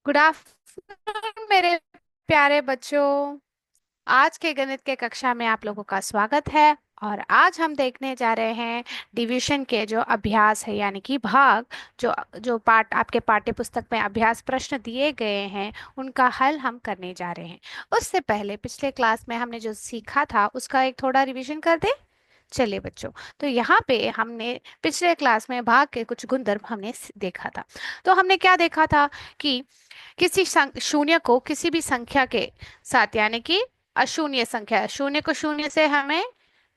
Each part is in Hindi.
गुड आफ्टरनून मेरे प्यारे बच्चों। आज के गणित के कक्षा में आप लोगों का स्वागत है। और आज हम देखने जा रहे हैं डिवीजन के जो अभ्यास है यानी कि भाग। जो जो पाठ आपके पाठ्य पुस्तक में अभ्यास प्रश्न दिए गए हैं उनका हल हम करने जा रहे हैं। उससे पहले पिछले क्लास में हमने जो सीखा था उसका एक थोड़ा रिवीजन कर दे। चलिए बच्चों, तो यहाँ पे हमने पिछले क्लास में भाग के कुछ गुणधर्म हमने देखा था। तो हमने क्या देखा था कि शून्य को किसी भी संख्या के साथ यानी कि अशून्य संख्या, शून्य को शून्य से हमें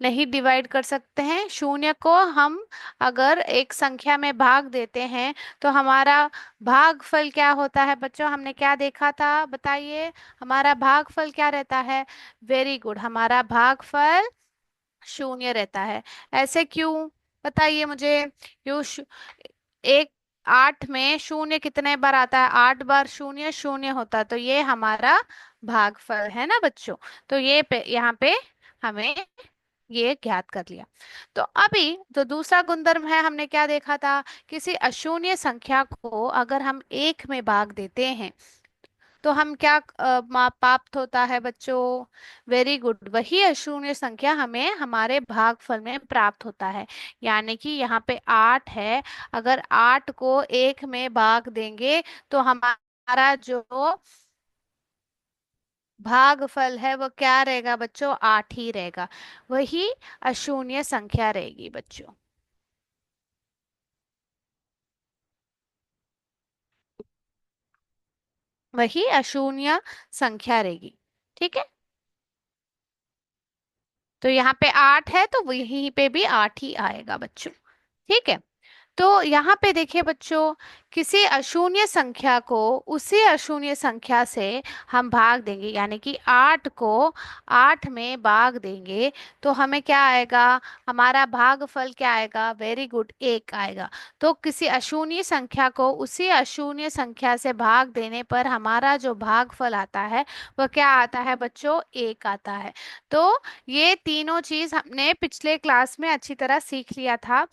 नहीं डिवाइड कर सकते हैं। शून्य को हम अगर एक संख्या में भाग देते हैं तो हमारा भागफल क्या होता है बच्चों? हमने क्या देखा था बताइए। हमारा भागफल क्या रहता है? वेरी गुड, हमारा भागफल शून्य रहता है। ऐसे क्यों? बताइए मुझे। क्यों एक 8 में शून्य कितने बार आता है? 8 बार शून्य शून्य होता है, तो ये हमारा भागफल है ना बच्चों। तो यहाँ पे हमें ये ज्ञात कर लिया। तो अभी जो दूसरा गुणधर्म है हमने क्या देखा था? किसी अशून्य संख्या को अगर हम एक में भाग देते हैं तो हम क्या प्राप्त होता है बच्चों? वेरी गुड, वही अशून्य संख्या हमें हमारे भागफल में प्राप्त होता है। यानी कि यहाँ पे 8 है, अगर 8 को एक में भाग देंगे तो हमारा जो भागफल है वो क्या रहेगा बच्चों? 8 ही रहेगा। वही अशून्य संख्या रहेगी बच्चों। वही अशून्य संख्या रहेगी। ठीक है। तो यहाँ पे 8 है तो वहीं पे भी 8 ही आएगा बच्चों। ठीक है। तो यहाँ पे देखिए बच्चों, किसी अशून्य संख्या को उसी अशून्य संख्या से हम भाग देंगे यानी कि 8 को 8 में भाग देंगे तो हमें क्या आएगा? हमारा भागफल क्या आएगा? वेरी गुड, 1 आएगा। तो किसी अशून्य संख्या को उसी अशून्य संख्या से भाग देने पर हमारा जो भागफल आता है वह क्या आता है बच्चों? 1 आता है। तो ये तीनों चीज हमने पिछले क्लास में अच्छी तरह सीख लिया था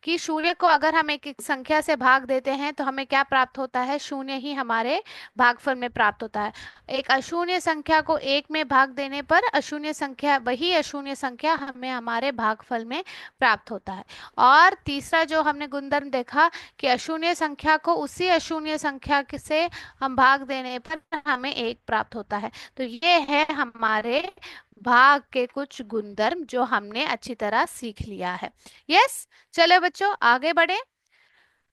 कि शून्य को अगर हम एक संख्या से भाग देते हैं तो हमें क्या प्राप्त होता है? शून्य ही हमारे भागफल में प्राप्त होता है। एक अशून्य संख्या को एक में भाग देने पर अशून्य संख्या, वही अशून्य संख्या हमें हमारे भागफल में प्राप्त होता है। और तीसरा जो हमने गुणधर्म देखा कि अशून्य संख्या को उसी अशून्य संख्या से हम भाग देने पर हमें एक प्राप्त होता है। तो ये है हमारे भाग के कुछ गुणधर्म जो हमने अच्छी तरह सीख लिया है। यस। चलो बच्चों आगे बढ़े।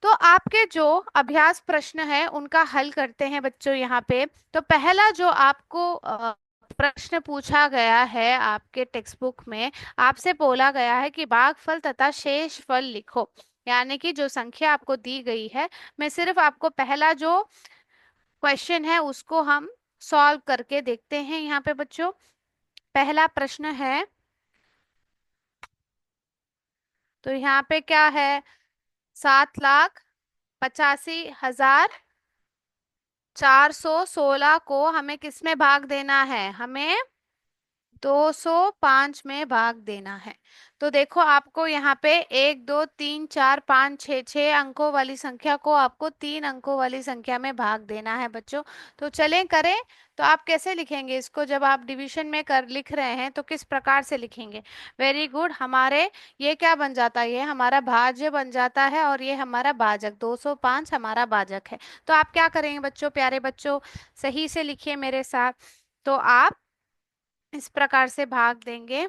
तो आपके जो अभ्यास प्रश्न है उनका हल करते हैं बच्चों यहाँ पे। तो पहला जो आपको प्रश्न पूछा गया है आपके टेक्स्ट बुक में, आपसे बोला गया है कि भागफल तथा शेष फल लिखो। यानी कि जो संख्या आपको दी गई है, मैं सिर्फ आपको पहला जो क्वेश्चन है उसको हम सॉल्व करके देखते हैं यहाँ पे बच्चों। पहला प्रश्न है, तो यहाँ पे क्या है? 7,85,416 को हमें किस में भाग देना है? हमें 205 में भाग देना है। तो देखो आपको यहाँ पे 1 2 3 4 5 6 6 अंकों वाली संख्या को आपको 3 अंकों वाली संख्या में भाग देना है बच्चों। तो चलें करें। तो आप कैसे लिखेंगे इसको? जब आप डिवीजन में कर लिख रहे हैं तो किस प्रकार से लिखेंगे? वेरी गुड, हमारे ये क्या बन जाता है? ये हमारा भाज्य बन जाता है और ये हमारा भाजक, 205 हमारा भाजक है। तो आप क्या करेंगे बच्चों, प्यारे बच्चों? सही से लिखिए मेरे साथ। तो आप इस प्रकार से भाग देंगे।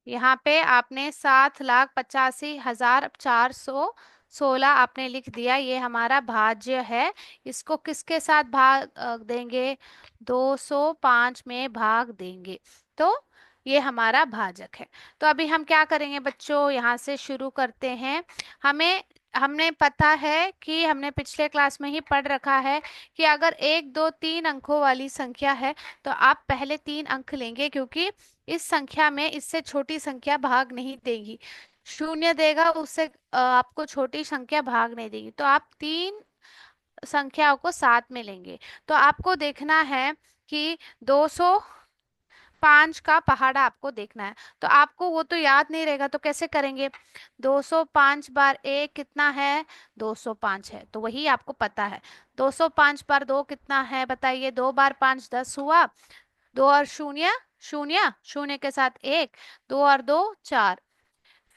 यहाँ पे आपने 7,85,416 आपने लिख दिया, ये हमारा भाज्य है। इसको किसके साथ भाग देंगे? 205 में भाग देंगे। तो ये हमारा भाजक है। तो अभी हम क्या करेंगे बच्चों? यहाँ से शुरू करते हैं। हमें हमने पता है कि हमने पिछले क्लास में ही पढ़ रखा है कि अगर 1 2 3 अंकों वाली संख्या है तो आप पहले 3 अंक लेंगे, क्योंकि इस संख्या में इससे छोटी संख्या भाग नहीं देगी। शून्य देगा उससे आपको छोटी संख्या भाग नहीं देगी। तो आप 3 संख्याओं को साथ में लेंगे। तो आपको देखना है कि 200 5 का पहाड़ा आपको देखना है। तो आपको वो तो याद नहीं रहेगा, तो कैसे करेंगे? 205 बार एक कितना है? 205 है, तो वही आपको पता है। 205 बार दो कितना है बताइए? 2 बार 5 10 हुआ। दो और शून्य, शून्य शून्य के साथ एक, 2 और 2 4।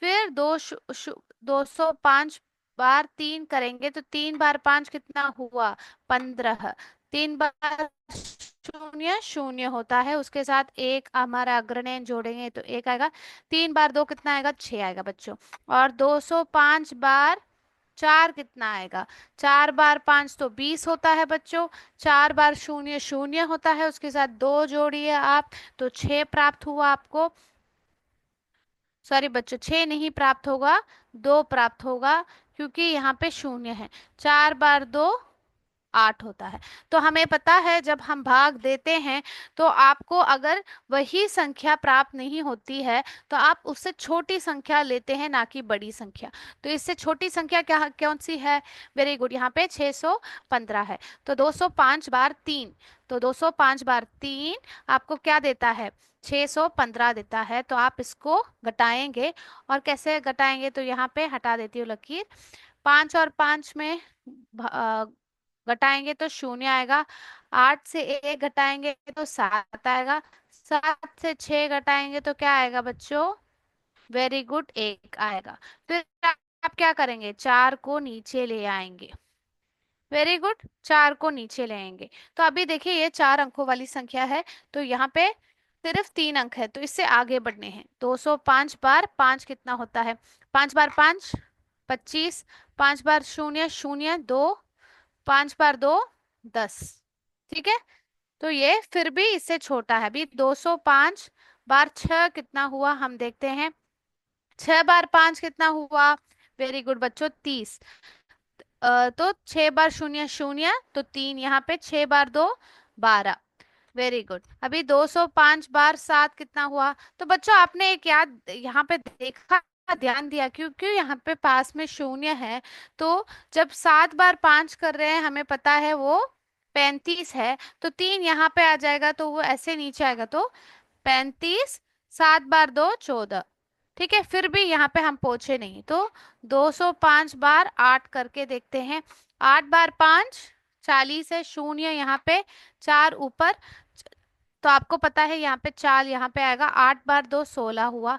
फिर 205 बार 3 करेंगे तो 3 बार 5 कितना हुआ? 15। 3 बार 0 0 होता है, उसके साथ एक हमारा अग्रणी जोड़ेंगे तो एक आएगा। 3 बार 2 कितना आएगा? 6 आएगा बच्चों। और 205 बार 4 कितना आएगा? 4 बार 5 तो 20 होता है बच्चों। 4 बार 0 0 होता है, उसके साथ दो जोड़िए आप, तो 6 प्राप्त हुआ आपको। सॉरी बच्चों, 6 नहीं प्राप्त होगा, 2 प्राप्त होगा, क्योंकि यहाँ पे शून्य है। 4 बार 2 8 होता है। तो हमें पता है जब हम भाग देते हैं तो आपको अगर वही संख्या प्राप्त नहीं होती है तो आप उससे छोटी संख्या लेते हैं, ना कि बड़ी संख्या। तो इससे छोटी संख्या क्या कौन सी है? वेरी गुड, यहाँ पे 615 है। तो 205 बार 3, तो 205 बार 3 आपको क्या देता है? 615 देता है। तो आप इसको घटाएंगे, और कैसे घटाएंगे? तो यहाँ पे हटा देती हूँ लकीर। 5 और 5 में घटाएंगे तो शून्य आएगा। 8 से 1 घटाएंगे तो 7 आएगा। 7 से 6 घटाएंगे तो क्या आएगा बच्चों? वेरी गुड, 1 आएगा। फिर आप क्या करेंगे? 4 को नीचे ले आएंगे। वेरी गुड, 4 को नीचे ले आएंगे। तो अभी देखिए ये 4 अंकों वाली संख्या है, तो यहाँ पे सिर्फ 3 अंक है, तो इससे आगे बढ़ने हैं। 205 बार 5 कितना होता है? 5 बार 5 25। 5 बार 0 0 2। 5 बार 2 10। ठीक है। तो ये फिर भी इससे छोटा है। अभी 205 बार 6 कितना हुआ हम देखते हैं। 6 बार 5 कितना हुआ? वेरी गुड बच्चों, 30। तो 6 बार 0 0, तो 3 यहाँ पे। 6 बार 2 12। Very good. अभी 205 बार 7 कितना हुआ? तो बच्चों आपने एक याद यहाँ पे देखा, ध्यान दिया, क्योंकि यहाँ पे पास में शून्य है। तो जब 7 बार 5 कर रहे हैं, हमें पता है वो 35 है, तो 3 यहाँ पे आ जाएगा, तो वो ऐसे नीचे आएगा, तो 35। 7 बार 2 14। ठीक है, फिर भी यहाँ पे हम पहुंचे नहीं, तो 205 बार 8 करके देखते हैं। 8 बार 5 40 है, शून्य यहाँ पे, 4 ऊपर। तो आपको पता है यहाँ पे 4 यहाँ पे आएगा। 8 बार 2 16 हुआ।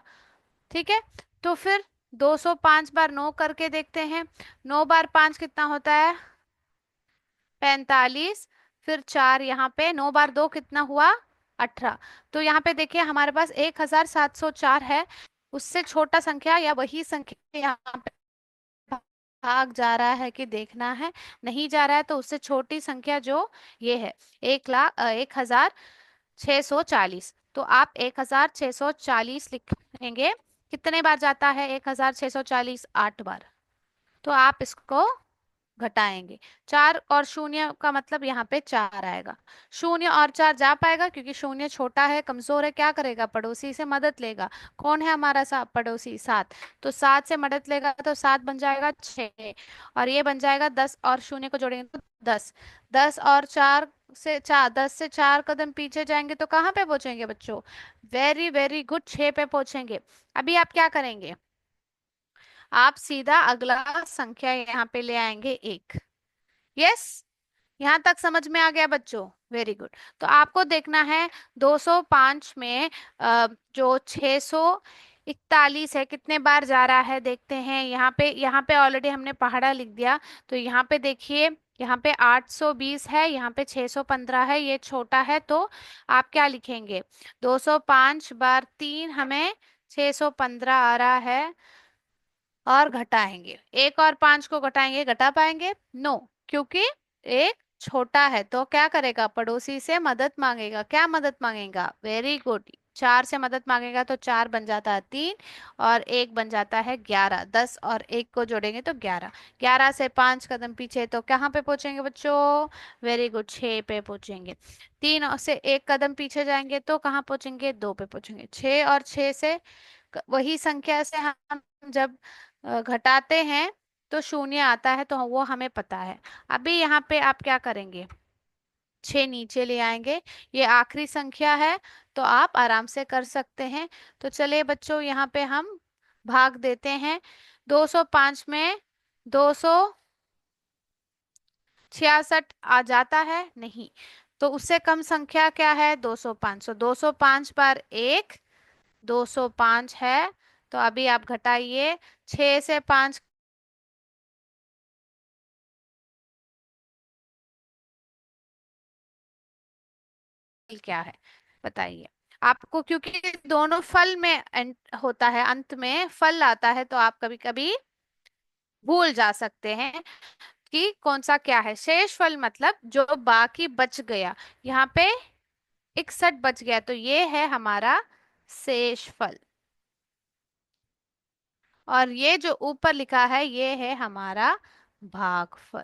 ठीक है। तो फिर 205 बार 9 करके देखते हैं। 9 बार 5 कितना होता है? 45। फिर 4 यहाँ पे। 9 बार 2 कितना हुआ? 18। तो यहाँ पे देखिए हमारे पास 1704 है। उससे छोटा संख्या या वही संख्या यहाँ पे भाग जा रहा है कि देखना है। नहीं जा रहा है, तो उससे छोटी संख्या जो ये है, 1,0640। तो आप 1,640 लिखेंगे। कितने बार जाता है 1,640? 8 बार। तो आप इसको घटाएंगे। 4 और 0 का मतलब यहाँ पे 4 आएगा। 0 और 4 जा पाएगा, क्योंकि शून्य छोटा है, कमजोर है। क्या करेगा? पड़ोसी से मदद लेगा। कौन है हमारा पड़ोसी? 7। तो 7 से मदद लेगा, तो 7 बन जाएगा 6। और ये बन जाएगा 10, और 0 को जोड़ेंगे तो 10। 10 से 4 कदम पीछे जाएंगे तो कहाँ पे पहुंचेंगे बच्चों? वेरी वेरी गुड, 6 पे पहुंचेंगे। अभी आप क्या करेंगे? आप सीधा अगला संख्या यहाँ पे ले आएंगे, 1। यस, यहाँ तक समझ में आ गया बच्चों? Very good. तो आपको देखना है 205 में जो 641 है, कितने बार जा रहा है देखते हैं। यहाँ पे ऑलरेडी हमने पहाड़ा लिख दिया। तो यहाँ पे देखिए, यहाँ पे 820 है, यहाँ पे 615 है, ये छोटा है, तो आप क्या लिखेंगे? 205 बार 3 हमें 615 आ रहा है। और घटाएंगे, 1 और 5 को घटाएंगे, घटा पाएंगे? नो, क्योंकि एक छोटा है। तो क्या करेगा? पड़ोसी से मदद मांगेगा। क्या मदद मांगेगा? वेरी गुड, 4 से मदद मांगेगा, तो 4 बन जाता है 3, और 1 बन जाता है 11। 10 और 1 को जोड़ेंगे तो 11। 11 से 5 कदम पीछे, तो कहाँ पे पहुंचेंगे बच्चों? वेरी गुड, 6 पे पहुंचेंगे। 3 से 1 कदम पीछे जाएंगे तो कहाँ पहुंचेंगे? 2 पे पहुंचेंगे। 6 और 6 से वही संख्या से हम जब घटाते हैं तो शून्य आता है, तो वो हमें पता है। अभी यहाँ पे आप क्या करेंगे? 6 नीचे ले आएंगे। ये आखिरी संख्या है, तो आप आराम से कर सकते हैं। तो चलिए बच्चों, यहाँ पे हम भाग देते हैं। 205 में 266 आ जाता है? नहीं। तो उससे कम संख्या क्या है? 205। 205 पर एक 205 है। तो अभी आप घटाइए, 6 से 5 क्या है बताइए। आपको क्योंकि दोनों फल में होता है, अंत में फल आता है, तो आप कभी कभी भूल जा सकते हैं कि कौन सा क्या है। शेष फल मतलब जो बाकी बच गया। यहाँ पे 61 बच गया, तो ये है हमारा शेष फल। और ये जो ऊपर लिखा है, ये है हमारा भागफल।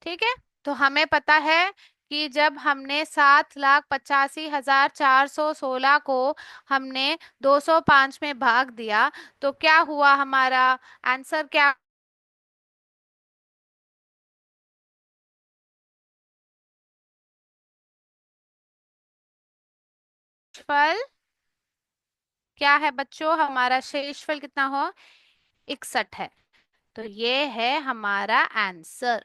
ठीक है। तो हमें पता है कि जब हमने 7,85,416 को हमने 205 में भाग दिया, तो क्या हुआ? हमारा आंसर क्या? फल क्या है बच्चों? हमारा शेषफल कितना हो? 61 है। तो ये है हमारा आंसर।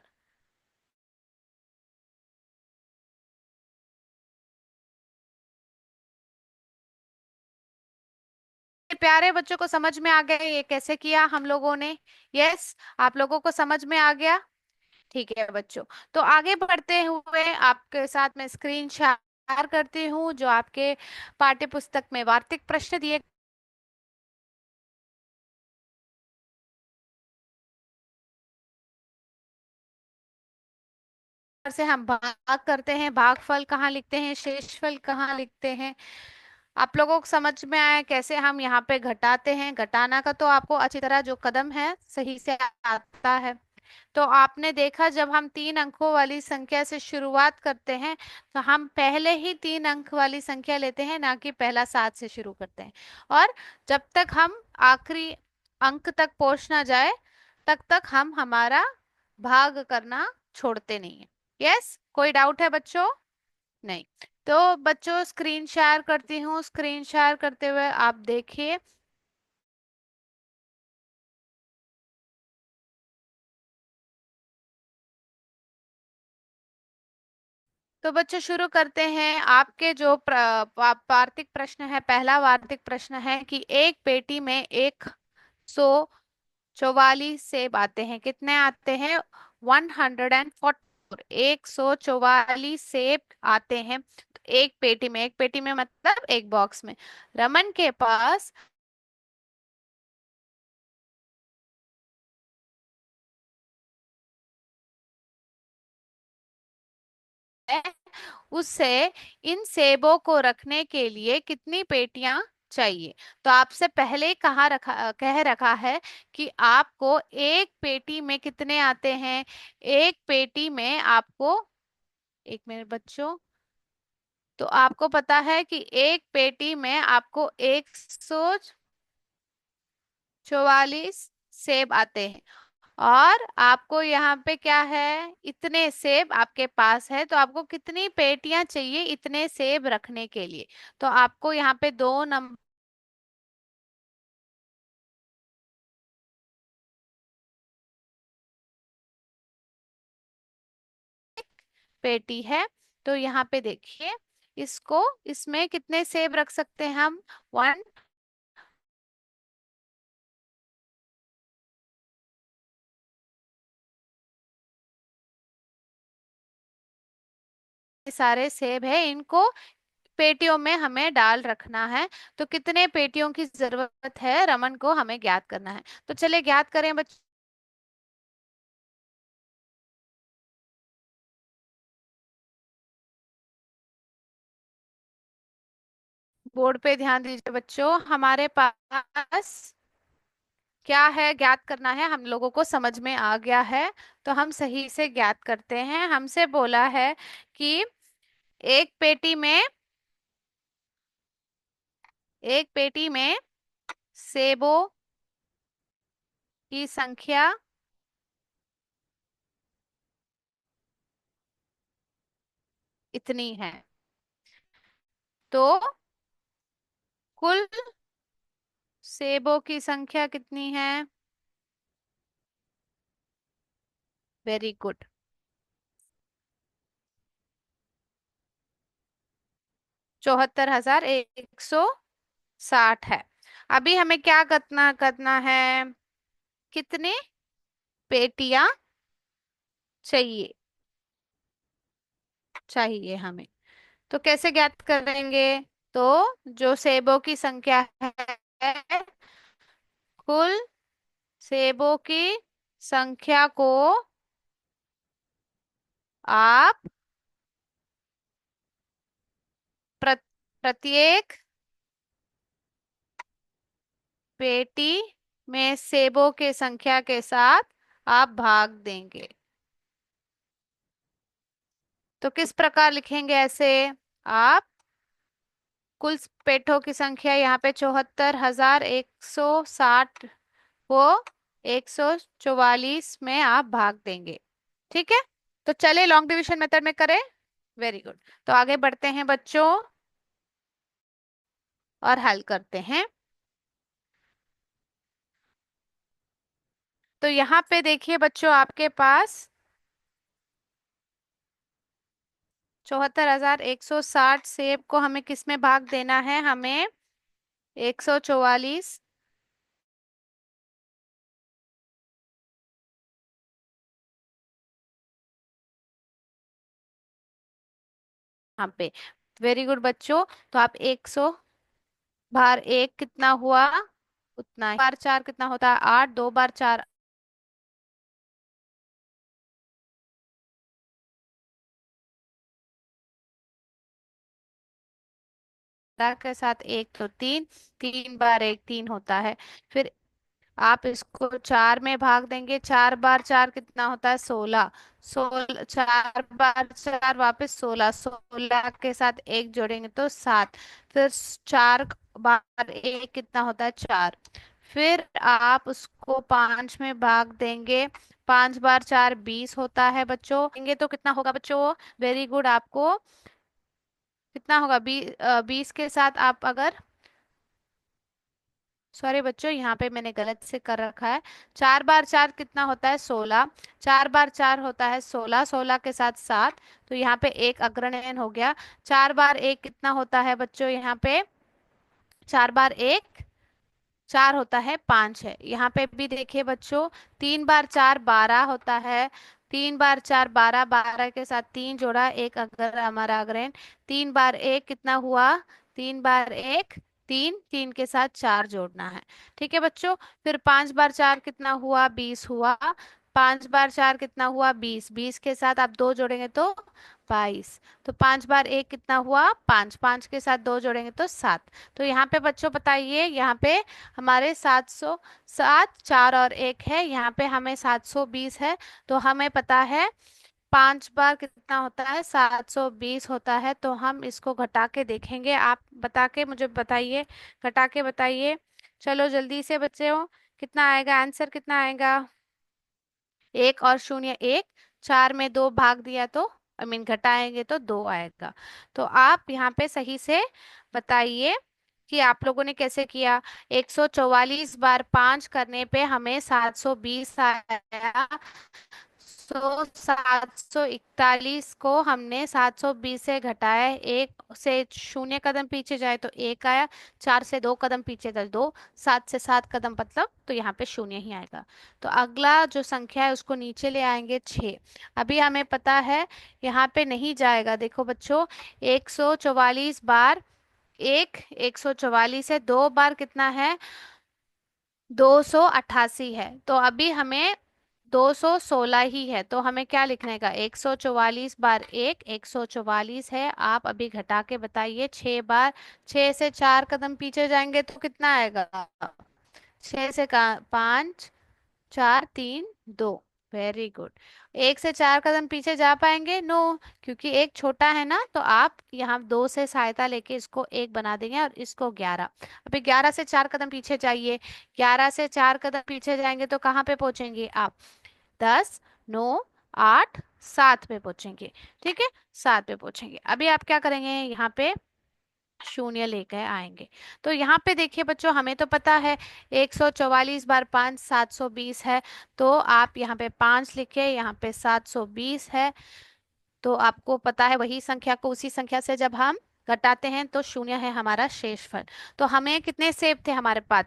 प्यारे बच्चों को समझ में आ गया ये कैसे किया हम लोगों ने? यस, आप लोगों को समझ में आ गया? ठीक है बच्चों। तो आगे बढ़ते हुए आपके साथ मैं स्क्रीन शेयर करती हूँ जो आपके पाठ्य पुस्तक में वार्तिक प्रश्न दिए से हम भाग करते हैं। भागफल कहाँ लिखते हैं, शेषफल कहाँ लिखते हैं? आप लोगों को समझ में आया कैसे हम यहाँ पे घटाते हैं? घटाना का तो आपको अच्छी तरह जो कदम है सही से आता है। तो आपने देखा, जब हम 3 अंकों वाली संख्या से शुरुआत करते हैं, तो हम पहले ही 3 अंक वाली संख्या लेते हैं, ना कि पहला 7 से शुरू करते हैं। और जब तक हम आखिरी अंक तक पहुंच ना जाए, तब तक हम हमारा भाग करना छोड़ते नहीं है। यस, कोई डाउट है बच्चों? नहीं। तो बच्चों, स्क्रीन शेयर करती हूँ। स्क्रीन शेयर करते हुए आप देखिए। तो बच्चों शुरू करते हैं। आपके जो वार्तिक प्रश्न है, पहला वार्तिक प्रश्न है कि एक पेटी में 144 सेब आते हैं। कितने आते हैं? 144। 144 सेब आते हैं तो एक पेटी में। एक पेटी में मतलब एक बॉक्स में। रमन के पास है, उससे इन सेबों को रखने के लिए कितनी पेटियां चाहिए? तो आपसे पहले ही कह रखा है कि आपको एक पेटी में कितने आते हैं। एक पेटी में आपको, एक मिनट बच्चों, तो आपको पता है कि एक पेटी में आपको 144 सेब आते हैं। और आपको यहाँ पे क्या है? इतने सेब आपके पास है, तो आपको कितनी पेटियां चाहिए इतने सेब रखने के लिए? तो आपको यहाँ पे 2 नंबर पेटी है। तो यहाँ पे देखिए, इसको, इसमें कितने सेब रख सकते हैं हम? वन। सारे सेब है, इनको पेटियों में हमें डाल रखना है। तो कितने पेटियों की जरूरत है रमन को, हमें ज्ञात करना है। तो चलिए ज्ञात करें बच्चों। बोर्ड पे ध्यान दीजिए बच्चों। हमारे पास क्या है ज्ञात करना है, हम लोगों को समझ में आ गया है। तो हम सही से ज्ञात करते हैं। हमसे बोला है कि एक पेटी में, एक पेटी में सेबों की संख्या इतनी है। तो कुल सेबों की संख्या कितनी है? Very good. 74,160 है। अभी हमें क्या करना करना है? कितने पेटियां चाहिए? चाहिए हमें। तो कैसे ज्ञात करेंगे? तो जो सेबों की संख्या है, कुल सेबों की संख्या को आप प्र, प्रत्येक पेटी में सेबों के संख्या के साथ आप भाग देंगे। तो किस प्रकार लिखेंगे ऐसे? आप कुल पेठों की संख्या यहाँ पे 74,160 को 144 में आप भाग देंगे। ठीक है। तो चले लॉन्ग डिवीजन मेथड में करें। Very good. तो आगे बढ़ते हैं बच्चों और हल करते हैं। तो यहाँ पे देखिए बच्चों, आपके पास 74,160 सेब को हमें किस में भाग देना है? हमें 144 यहाँ पे। वेरी गुड बच्चों। तो आप 100 बार एक कितना हुआ? उतना ही। बार चार कितना होता है? 8। 2 बार 4 के साथ एक तो 3। 3 बार एक 3 होता है। फिर आप इसको 4 में भाग देंगे। 4 बार 4 कितना होता है? 16। 16 4 बार 4 वापस 16। 16 के साथ एक जोड़ेंगे तो 7। फिर 4 बार एक कितना होता है? 4। फिर आप उसको 5 में भाग देंगे। 5 बार 4 20 होता है बच्चों। देंगे तो कितना होगा बच्चों? Very good. आपको कितना होगा? 20 के साथ आप अगर, सॉरी बच्चों, यहाँ पे मैंने गलत से कर रखा है। 4 बार 4 कितना होता है? 16। 4 बार 4 होता है 16। 16 के साथ 7। तो यहाँ पे एक अग्रहण हो गया। 4 बार एक कितना होता है बच्चों? यहाँ पे 4 बार एक 4 होता है 5 है। यहाँ पे भी देखिए बच्चों, 3 बार 4 12 होता है। 3 बार 4 12। 12 के साथ 3 जोड़ा, एक अगर हमारा अग्रहण। 3 बार एक कितना हुआ? 3 बार एक 3। 3 के साथ 4 जोड़ना है। ठीक है बच्चों। फिर 5 बार 4 कितना हुआ? 20 हुआ। 5 बार 4 कितना हुआ? 20। 20 के साथ आप 2 जोड़ेंगे तो 22। तो 5 बार एक कितना हुआ? 5। 5 के साथ 2 जोड़ेंगे तो 7। तो यहाँ पे बच्चों बताइए, यहाँ पे हमारे 707 4 और एक है। यहाँ पे हमें 720 है। तो हमें पता है 5 बार कितना होता है? 720 होता है। तो हम इसको घटा के देखेंगे। आप बता के मुझे बताइए, घटा के बताइए। चलो जल्दी से बच्चों, कितना आएगा? आंसर कितना आएगा? एक और शून्य एक। 4 में 2 भाग दिया तो, आई मीन घटाएंगे तो 2 आएगा। तो आप यहाँ पे सही से बताइए कि आप लोगों ने कैसे किया। 144 बार 5 करने पे हमें 720 आया। 741 को हमने 720 से घटाया। एक से शून्य कदम पीछे जाए तो एक आया। 4 से 2 कदम पीछे जाए 2। 7 से 7 कदम मतलब तो यहाँ पे शून्य ही आएगा। तो अगला जो संख्या है उसको नीचे ले आएंगे 6। अभी हमें पता है यहाँ पे नहीं जाएगा। देखो बच्चों, 144 बार एक 144 है। 2 बार कितना है? 288 है। तो अभी हमें 216 ही है। तो हमें क्या लिखने का? 144 बार एक 144 है। आप अभी घटा के बताइए। 6 बार 6 से 4 कदम पीछे जाएंगे तो कितना आएगा? 6 से का 5 4 3 2। Very good. एक से 4 कदम पीछे जा पाएंगे? नो, क्योंकि एक छोटा है ना। तो आप यहाँ 2 से सहायता लेके इसको एक बना देंगे और इसको 11। अभी 11 से 4 कदम पीछे जाइए। 11 से 4 कदम पीछे जाएंगे तो कहाँ पे पहुंचेंगे आप? 10 9 8 7 पे पहुंचेंगे। ठीक है, 7 पे पहुंचेंगे। अभी आप क्या करेंगे, यहाँ पे शून्य लेकर आएंगे। तो यहाँ पे देखिए बच्चों, हमें तो पता है 144 बार 5 720 है। तो आप यहाँ पे 5 लिखे, यहाँ पे 720 है। तो आपको पता है वही संख्या को उसी संख्या से जब हम घटाते हैं तो शून्य है हमारा शेषफल। तो हमें कितने सेब थे हमारे पास,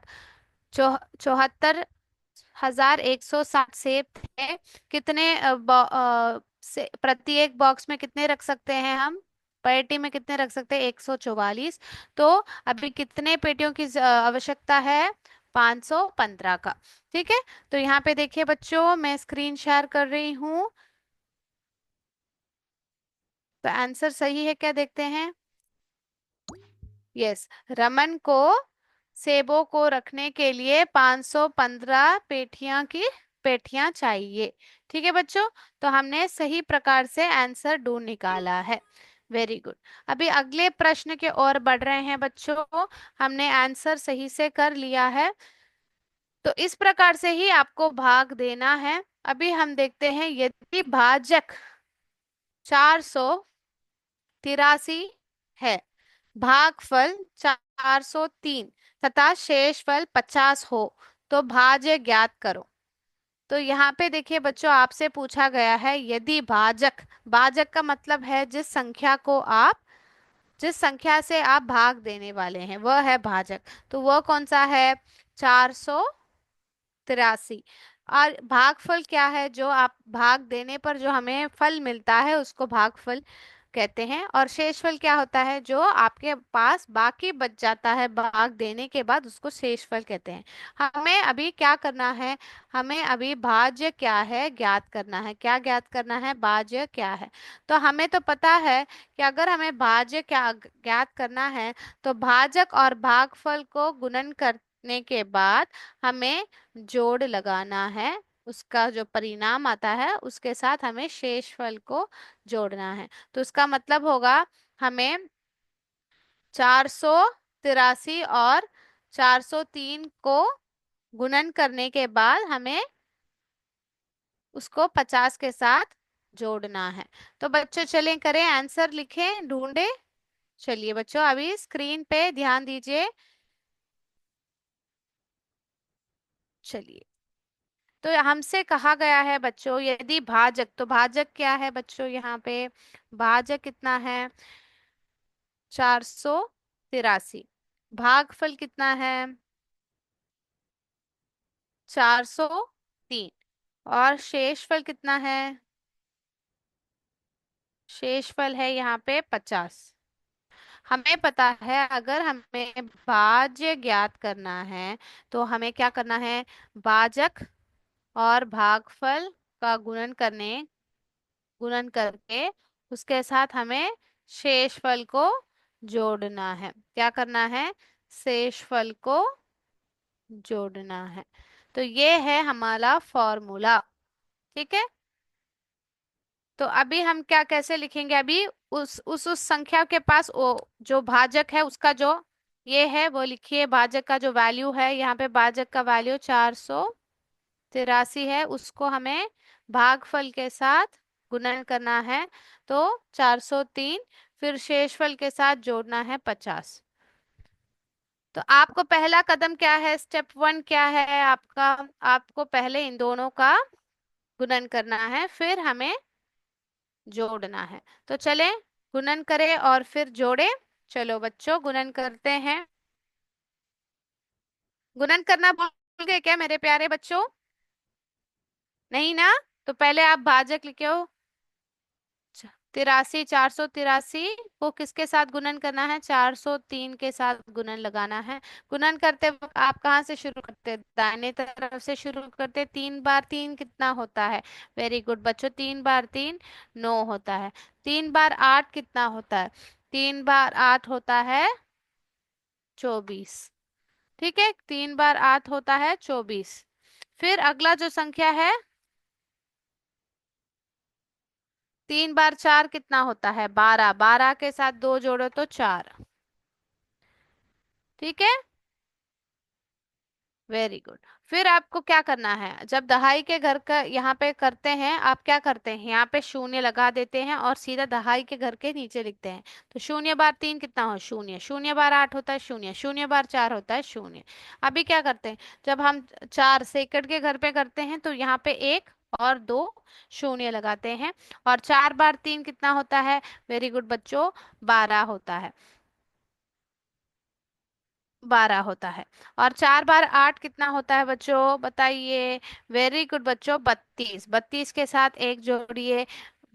74,160 सेब थे। कितने से प्रत्येक बॉक्स में कितने रख सकते हैं हम, पेटी में कितने रख सकते हैं, 144। तो अभी कितने पेटियों की आवश्यकता है, 515 का। ठीक है, तो यहाँ पे देखिए बच्चों, मैं स्क्रीन शेयर कर रही हूँ। तो आंसर सही है क्या, देखते हैं। यस, रमन को सेबों को रखने के लिए 515 पेटियां चाहिए। ठीक है बच्चों, तो हमने सही प्रकार से आंसर ढूंढ निकाला है। Very good. अभी अगले प्रश्न की ओर बढ़ रहे हैं बच्चों। हमने आंसर सही से कर लिया है, तो इस प्रकार से ही आपको भाग देना है। अभी हम देखते हैं, यदि भाजक 483 है, भागफल 403 तथा शेषफल 50 हो, तो भाज्य ज्ञात करो। तो यहाँ पे देखिए बच्चों, आपसे पूछा गया है यदि भाजक, भाजक का मतलब है जिस संख्या से आप भाग देने वाले हैं वह है भाजक। तो वह कौन सा है, 483। और भागफल क्या है, जो आप भाग देने पर जो हमें फल मिलता है उसको भागफल कहते हैं। और शेषफल क्या होता है, जो आपके पास बाकी बच जाता है भाग देने के बाद, उसको शेषफल कहते हैं। हमें अभी क्या करना है, हमें अभी भाज्य क्या है ज्ञात करना है। क्या ज्ञात करना है, भाज्य क्या है। तो हमें तो पता है कि अगर हमें भाज्य क्या ज्ञात करना है, तो भाजक और भागफल को गुणन करने के बाद हमें जोड़ लगाना है। उसका जो परिणाम आता है उसके साथ हमें शेषफल को जोड़ना है। तो उसका मतलब होगा, हमें 483 और 403 को गुणन करने के बाद हमें उसको 50 के साथ जोड़ना है। तो बच्चों चलें, करें, आंसर लिखें, ढूंढे। चलिए बच्चों, अभी स्क्रीन पे ध्यान दीजिए। चलिए, तो हमसे कहा गया है बच्चों, यदि भाजक, तो भाजक क्या है बच्चों, यहाँ पे भाजक कितना है, 483। भागफल कितना है, 403। और शेषफल कितना है, शेषफल है यहाँ पे 50। हमें पता है अगर हमें भाज्य ज्ञात करना है तो हमें क्या करना है, भाजक और भागफल का गुणन करके उसके साथ हमें शेषफल को जोड़ना है। क्या करना है, शेषफल को जोड़ना है। तो ये है हमारा फॉर्मूला। ठीक है, तो अभी हम क्या कैसे लिखेंगे, अभी उस संख्या के पास वो जो भाजक है उसका जो ये है वो लिखिए। भाजक का जो वैल्यू है, यहाँ पे भाजक का वैल्यू 483 है, उसको हमें भागफल के साथ गुणन करना है। तो 403, फिर शेषफल के साथ जोड़ना है 50। तो आपको पहला कदम क्या है, स्टेप 1 क्या है आपका, आपको पहले इन दोनों का गुणन करना है, फिर हमें जोड़ना है। तो चलें, गुणन करें और फिर जोड़ें। चलो बच्चों, गुणन करते हैं। गुणन करना भूल गए क्या मेरे प्यारे बच्चों, नहीं ना। तो पहले आप भाजक लिखे हो, 83, 483 को किसके साथ गुणन करना है, 403 के साथ गुणन लगाना है। गुणन करते वक्त आप कहाँ से शुरू करते हैं, दाहिने तरफ से शुरू करते हैं। 3 बार 3 कितना होता है, वेरी गुड बच्चों, 3 बार 3 9 होता है। 3 बार 8 कितना होता है, 3 बार 8 होता है 24। ठीक है, 3 बार 8 होता है 24। फिर अगला जो संख्या है, 3 बार 4 कितना होता है, 12। 12 के साथ 2 जोड़ो तो 4। ठीक है, वेरी गुड। फिर आपको क्या करना है, जब दहाई के घर का यहाँ पे करते हैं, आप क्या करते हैं, यहाँ पे शून्य लगा देते हैं और सीधा दहाई के घर के नीचे लिखते हैं। तो शून्य बार तीन कितना हो, शून्य। शून्य बार आठ होता है शून्य। शून्य बार चार होता है शून्य। अभी क्या करते हैं, जब हम चार सेकंड के घर पे करते हैं तो यहाँ पे एक और दो शून्य लगाते हैं। और चार बार तीन कितना होता है, वेरी गुड बच्चों, 12 होता है। 12 होता है। और चार बार आठ कितना होता है बच्चों, बताइए। वेरी गुड बच्चों, 32। 32 के साथ एक जोड़िए,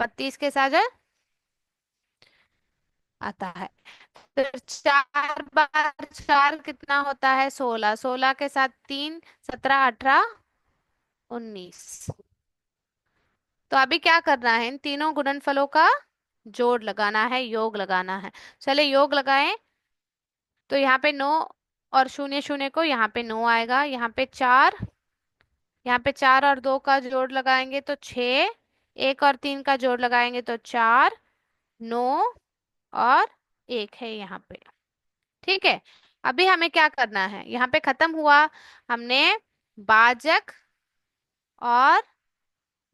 32 के साथ जो आता है। फिर चार बार चार कितना होता है, 16। 16 के साथ तीन, 17, 18, 19। तो अभी क्या करना है, इन तीनों गुणनफलों का जोड़ लगाना है, योग लगाना है। चले योग लगाएं। तो यहाँ पे 9 और शून्य शून्य को यहाँ पे 9 आएगा, यहाँ पे चार, यहाँ पे चार और दो का जोड़ लगाएंगे तो 6, एक और तीन का जोड़ लगाएंगे तो 4, 9 और एक है यहाँ पे। ठीक है। अभी हमें क्या करना है, यहाँ पे खत्म हुआ। हमने भाजक और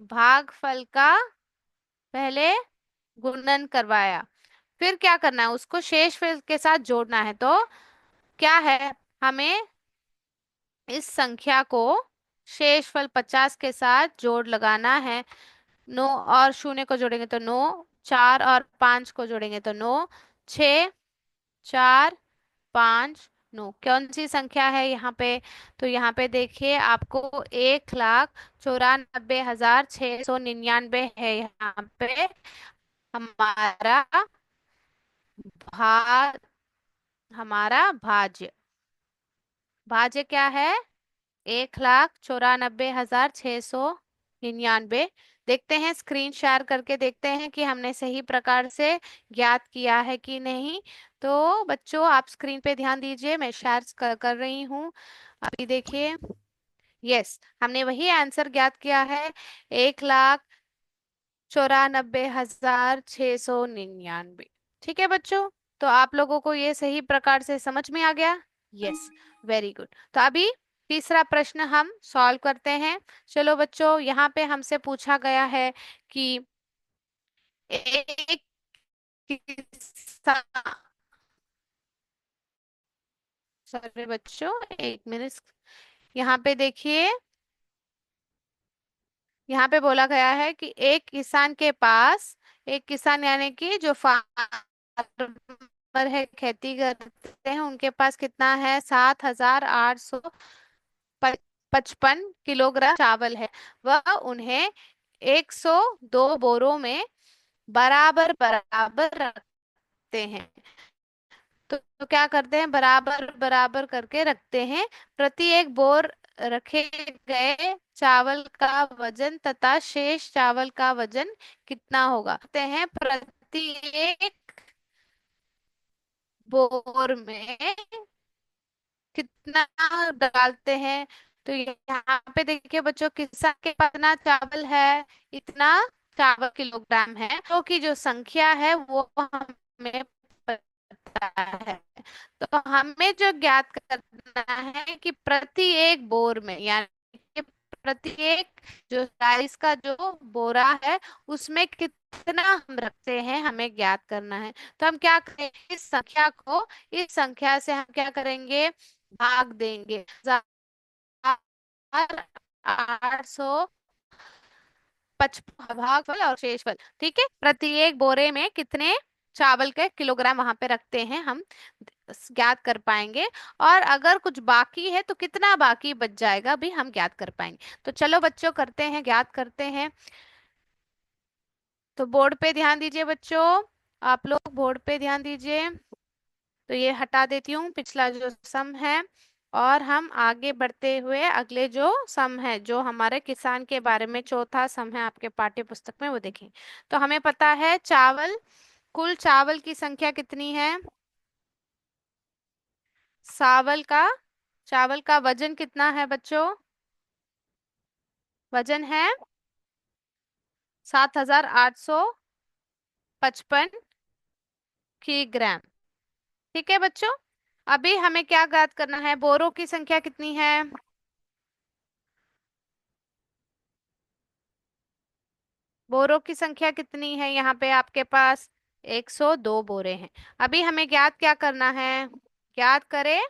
भागफल का पहले गुणन करवाया। फिर क्या करना है, उसको शेषफल के साथ जोड़ना है। तो क्या है, हमें इस संख्या को शेषफल 50 के साथ जोड़ लगाना है। 9 और शून्य को जोड़ेंगे तो 9, चार और पांच को जोड़ेंगे तो 9, 6, 4, 5, 9। कौन सी संख्या है यहाँ पे, तो यहाँ पे देखिए आपको 1,94,699 है यहाँ पे हमारा भा हमारा भाज्य। भाज्य क्या है, 1,94,699। देखते हैं, स्क्रीन शेयर करके देखते हैं कि हमने सही प्रकार से ज्ञात किया है कि नहीं। तो बच्चों आप स्क्रीन पे ध्यान दीजिए, मैं शेयर कर रही हूँ। अभी देखिए, यस, हमने वही आंसर ज्ञात किया है, 1,94,699। ठीक है बच्चों, तो आप लोगों को ये सही प्रकार से समझ में आ गया। Yes, very good. तो अभी तीसरा प्रश्न हम सॉल्व करते हैं। चलो बच्चों, यहाँ पे हमसे पूछा गया है कि एक किसान, सॉरी बच्चों, एक मिनट। यहाँ पे देखिए, यहाँ पे बोला गया है कि एक किसान के पास, एक किसान यानी कि जो फार्मर है, खेती करते हैं, उनके पास कितना है, 7,855 किलोग्राम चावल है। वह उन्हें 102 बोरों में बराबर बराबर रखते हैं। तो क्या करते हैं, बराबर बराबर करके रखते हैं। प्रति एक बोर रखे गए चावल का वजन तथा शेष चावल का वजन कितना होगा। कहते हैं प्रति एक बोर में कितना डालते हैं। तो यहाँ पे देखिए बच्चों, किसान के पास इतना चावल है, इतना चावल किलोग्राम है, तो की जो संख्या है वो हमें पता है। तो हमें जो ज्ञात करना है कि प्रति एक बोर में, यानी कि प्रति एक जो राइस का जो बोरा है उसमें कितना हम रखते हैं, हमें ज्ञात करना है। तो हम क्या करेंगे, इस संख्या को, इस संख्या से हम क्या करेंगे, भाग देंगे। 850 भागफल और शेषफल। ठीक है, प्रति एक बोरे में कितने चावल के किलोग्राम वहां पे रखते हैं, हम ज्ञात कर पाएंगे। और अगर कुछ बाकी है तो कितना बाकी बच जाएगा भी हम ज्ञात कर पाएंगे। तो चलो बच्चों करते हैं, ज्ञात करते हैं। तो बोर्ड पे ध्यान दीजिए बच्चों, आप लोग बोर्ड पे ध्यान दीजिए। तो ये हटा देती हूँ पिछला जो सम है, और हम आगे बढ़ते हुए अगले जो सम है, जो हमारे किसान के बारे में चौथा सम है आपके पाठ्य पुस्तक में, वो देखें। तो हमें पता है चावल, कुल चावल की संख्या कितनी है, चावल का वजन कितना है बच्चों, वजन है 7,855 किलोग्राम। ठीक है बच्चों, अभी हमें क्या ज्ञात करना है, बोरों की संख्या कितनी है, बोरों की संख्या कितनी है यहाँ पे आपके पास? 102 बोरे हैं। अभी हमें ज्ञात क्या करना है? ज्ञात करें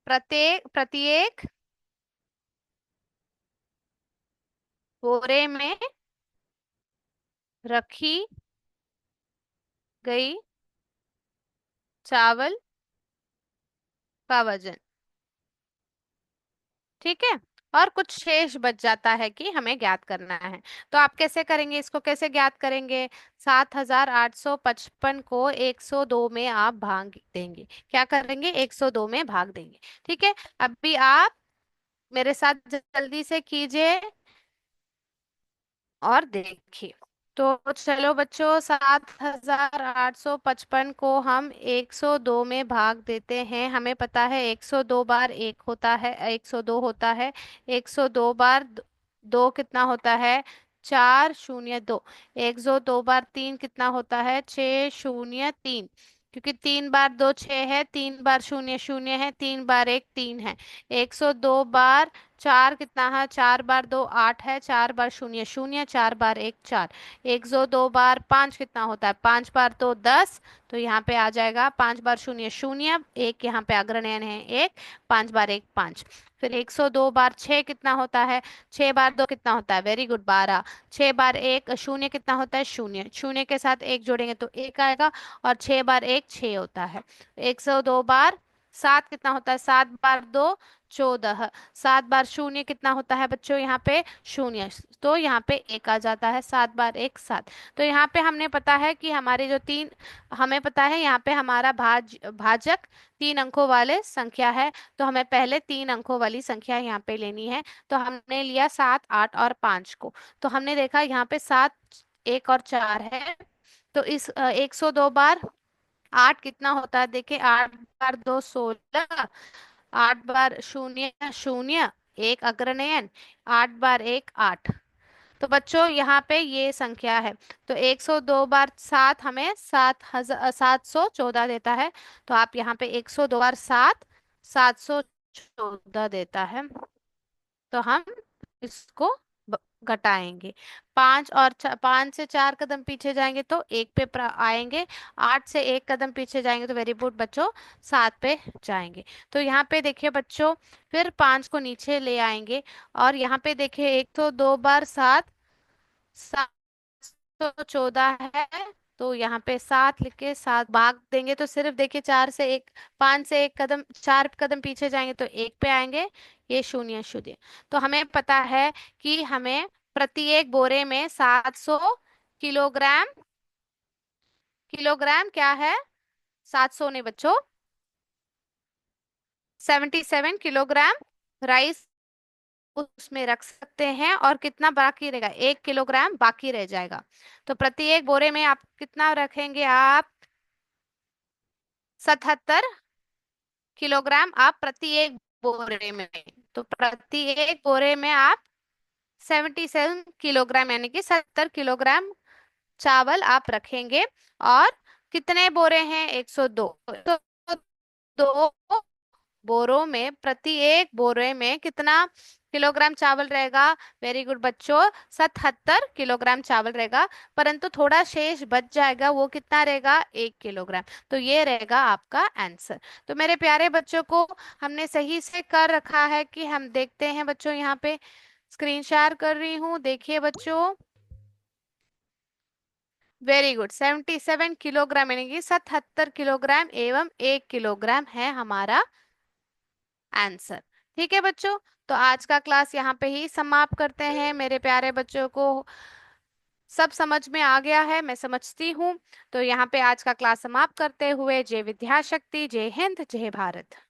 प्रत्येक प्रत्येक बोरे में रखी गई चावल का वजन। ठीक है। और कुछ शेष बच जाता है कि हमें ज्ञात करना है। तो आप कैसे करेंगे, इसको कैसे ज्ञात करेंगे? 7,855 को 102 में आप भाग देंगे। क्या करेंगे? 102 में भाग देंगे। ठीक है। अभी आप मेरे साथ जल्दी से कीजिए और देखिए। तो चलो बच्चों, 7,855 को हम 102 में भाग देते हैं। हमें पता है 102 बार एक होता है, 102 होता है। 102 बार दो कितना होता है? 402। 102 बार तीन कितना होता है? 603। क्योंकि 3 बार 2 6 है, 3 बार शून्य शून्य है, 3 बार 1 3 है। 102 बार चार कितना है? 4 बार 2 8 है, 4 बार 0 0, 4 बार 1 4। 102 बार पाँच कितना होता है? 5 बार 2 10। तो यहाँ पे आ जाएगा 5 बार 0 0, एक यहाँ पे अग्रनयन है एक। 5 बार 1 5। फिर 102 बार छः कितना होता है? 6 बार 2 कितना होता है? Very good, 12। 6 बार 1 शून्य कितना होता है? शून्य। शून्य के साथ एक जोड़ेंगे तो एक आएगा। और 6 बार 1 6 होता है। 102 बार सात कितना होता है? 7 बार 2 14। 7 बार 0 कितना होता है बच्चों? यहाँ पे शून्य। तो यहाँ पे एक आ जाता है। 7 बार 1 7। तो यहाँ पे हमने पता है कि हमारे जो तीन, हमें पता है यहाँ पे हमारा भाजक 3 अंकों वाले संख्या है। तो हमें पहले 3 अंकों वाली संख्या यहाँ पे लेनी है। तो हमने लिया 7 8 और 5 को। तो हमने देखा यहाँ पे 7 1 और 4 है। तो इस 102 बार आठ कितना होता है? देखिए, 8 बार 2 16। 8 बार 0 0, एक अग्रनयन। 8 बार 1 8। तो बच्चों यहाँ पे ये संख्या है। तो 102 बार सात हमें 714 देता है। तो आप यहाँ पे 102 बार सात 714 देता है। तो हम इसको ब- घटाएंगे। 5 से 4 कदम पीछे जाएंगे तो एक पे आएंगे। 8 से 1 कदम पीछे जाएंगे तो वेरी गुड बच्चों, 7 पे जाएंगे। तो यहाँ पे देखिए बच्चों, फिर 5 को नीचे ले आएंगे। और यहाँ पे देखिए 102 बार 7 714 है। तो यहाँ पे 7 लिख के 7 भाग देंगे तो सिर्फ देखिए 4 से 1, 5 से 1 कदम 4 कदम पीछे जाएंगे तो एक पे आएंगे। ये शून्य शून्य। तो हमें पता है कि हमें प्रत्येक बोरे में 700 किलोग्राम, किलोग्राम क्या है? 700 ने बच्चों, 77 किलोग्राम राइस उसमें रख सकते हैं। और कितना बाकी रहेगा? 1 किलोग्राम बाकी रह जाएगा। तो प्रत्येक बोरे में आप कितना रखेंगे? आप 77 किलोग्राम आप प्रति एक बोरे में। तो प्रति एक बोरे में आप 77 किलोग्राम यानी कि 70 किलोग्राम चावल आप रखेंगे। और कितने बोरे हैं? 102। तो दो बोरों में प्रति एक बोरे में कितना किलोग्राम चावल रहेगा? वेरी गुड बच्चों, 77 किलोग्राम चावल रहेगा। परंतु थोड़ा शेष बच जाएगा, वो कितना रहेगा? 1 किलोग्राम। तो ये रहेगा आपका आंसर। तो मेरे प्यारे बच्चों को हमने सही से कर रखा है कि हम देखते हैं बच्चों, यहाँ पे स्क्रीन शेयर कर रही हूँ, देखिए बच्चों। वेरी गुड, 77 किलोग्राम यानी कि 77 किलोग्राम एवं 1 किलोग्राम है हमारा आंसर। ठीक है बच्चों। तो आज का क्लास यहाँ पे ही समाप्त करते हैं। मेरे प्यारे बच्चों को सब समझ में आ गया है, मैं समझती हूँ। तो यहाँ पे आज का क्लास समाप्त करते हुए, जय विद्याशक्ति, जय हिंद, जय भारत।